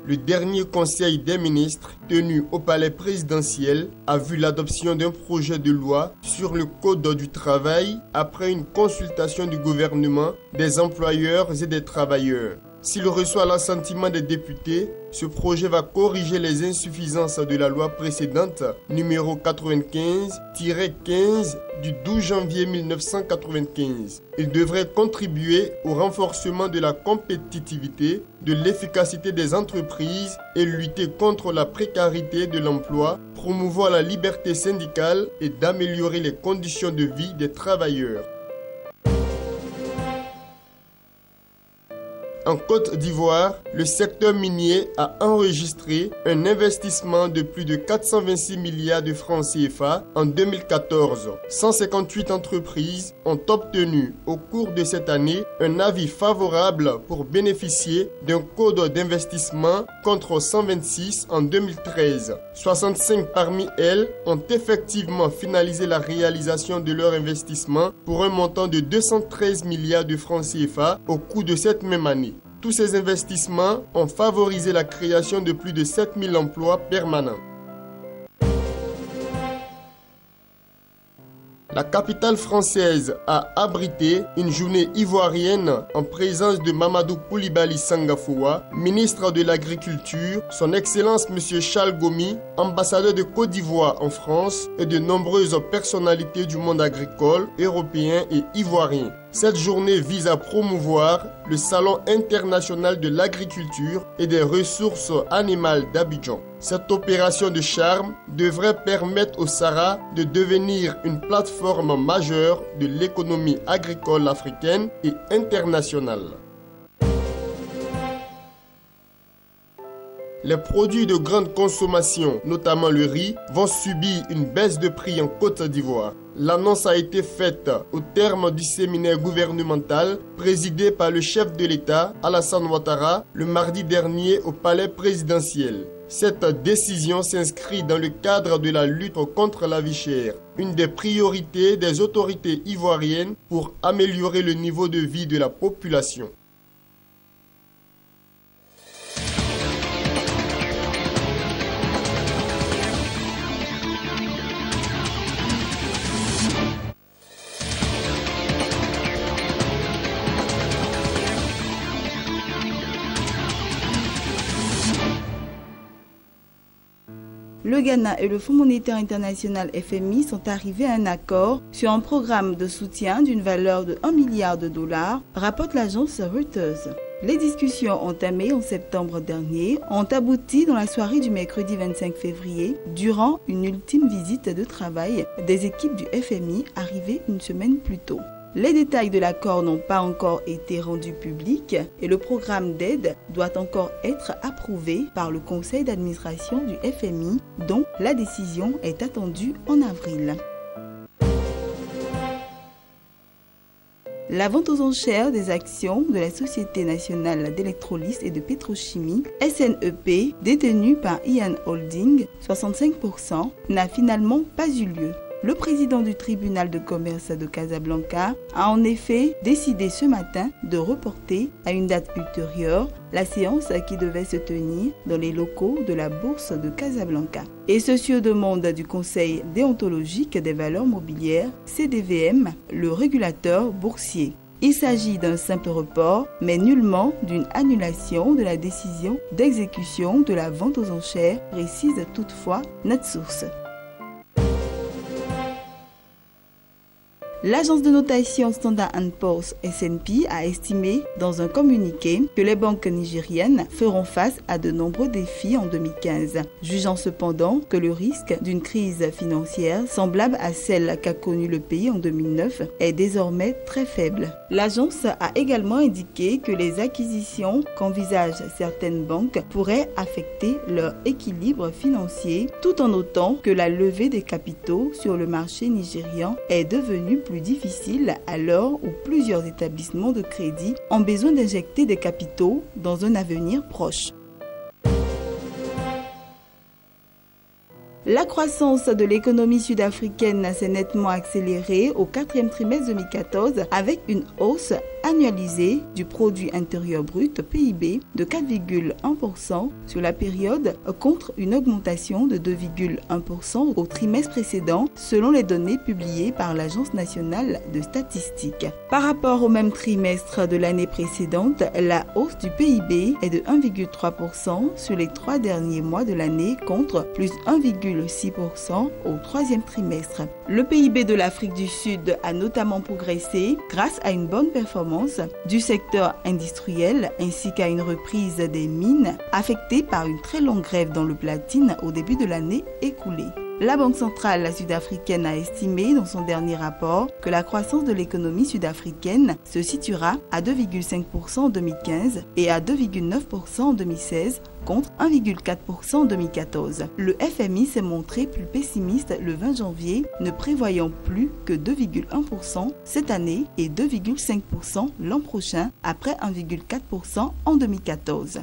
Le dernier Conseil des ministres, tenu au palais présidentiel, a vu l'adoption d'un projet de loi sur le Code du travail après une consultation du gouvernement, des employeurs et des travailleurs. S'il reçoit l'assentiment des députés, ce projet va corriger les insuffisances de la loi précédente, numéro 95-15 du 12 janvier 1995. Il devrait contribuer au renforcement de la compétitivité, de l'efficacité des entreprises et lutter contre la précarité de l'emploi, promouvoir la liberté syndicale et d'améliorer les conditions de vie des travailleurs. En Côte d'Ivoire, le secteur minier a enregistré un investissement de plus de 426 milliards de francs CFA en 2014. 158 entreprises ont obtenu au cours de cette année un avis favorable pour bénéficier d'un code d'investissement contre 126 en 2013. 65 parmi elles ont effectivement finalisé la réalisation de leur investissement pour un montant de 213 milliards de francs CFA au cours de cette même année. Tous ces investissements ont favorisé la création de plus de 7000 emplois permanents. La capitale française a abrité une journée ivoirienne en présence de Mamadou Koulibaly Sangafoua, ministre de l'Agriculture, son Excellence M. Charles Gomi, ambassadeur de Côte d'Ivoire en France et de nombreuses personnalités du monde agricole, européen et ivoirien. Cette journée vise à promouvoir le Salon international de l'agriculture et des ressources animales d'Abidjan. Cette opération de charme devrait permettre au Sahara de devenir une plateforme majeure de l'économie agricole africaine et internationale. Les produits de grande consommation, notamment le riz, vont subir une baisse de prix en Côte d'Ivoire. L'annonce a été faite au terme du séminaire gouvernemental présidé par le chef de l'État, Alassane Ouattara, le mardi dernier au palais présidentiel. Cette décision s'inscrit dans le cadre de la lutte contre la vie chère, une des priorités des autorités ivoiriennes pour améliorer le niveau de vie de la population. Le Ghana et le Fonds monétaire international FMI sont arrivés à un accord sur un programme de soutien d'une valeur de 1 milliard de dollars, rapporte l'agence Reuters. Les discussions entamées en septembre dernier ont abouti dans la soirée du mercredi 25 février, durant une ultime visite de travail des équipes du FMI arrivées une semaine plus tôt. Les détails de l'accord n'ont pas encore été rendus publics et le programme d'aide doit encore être approuvé par le conseil d'administration du FMI, dont la décision est attendue en avril. La vente aux enchères des actions de la Société nationale d'électrolyse et de pétrochimie, SNEP, détenue par Ian Holding, 65%, n'a finalement pas eu lieu. Le président du tribunal de commerce de Casablanca a en effet décidé ce matin de reporter à une date ultérieure la séance qui devait se tenir dans les locaux de la bourse de Casablanca. Et ceci aux demandes du Conseil déontologique des valeurs mobilières, CDVM, le régulateur boursier. Il s'agit d'un simple report, mais nullement d'une annulation de la décision d'exécution de la vente aux enchères, précise toutefois notre source. L'agence de notation Standard & Poor's S&P a estimé dans un communiqué que les banques nigériennes feront face à de nombreux défis en 2015, jugeant cependant que le risque d'une crise financière semblable à celle qu'a connue le pays en 2009 est désormais très faible. L'agence a également indiqué que les acquisitions qu'envisagent certaines banques pourraient affecter leur équilibre financier, tout en notant que la levée des capitaux sur le marché nigérian est devenue plus difficile à l'heure où plusieurs établissements de crédit ont besoin d'injecter des capitaux dans un avenir proche. La croissance de l'économie sud-africaine s'est nettement accélérée au quatrième trimestre 2014 avec une hausse annualisée du produit intérieur brut PIB de 4,1% sur la période contre une augmentation de 2,1% au trimestre précédent selon les données publiées par l'Agence nationale de statistique. Par rapport au même trimestre de l'année précédente, la hausse du PIB est de 1,3% sur les 3 derniers mois de l'année contre plus 1,6% au troisième trimestre. Le PIB de l'Afrique du Sud a notamment progressé grâce à une bonne performance du secteur industriel ainsi qu'à une reprise des mines affectées par une très longue grève dans le platine au début de l'année écoulée. La Banque centrale sud-africaine a estimé dans son dernier rapport que la croissance de l'économie sud-africaine se situera à 2,5% en 2015 et à 2,9% en 2016 contre 1,4% en 2014. Le FMI s'est montré plus pessimiste le 20 janvier, ne prévoyant plus que 2,1% cette année et 2,5% l'an prochain après 1,4% en 2014.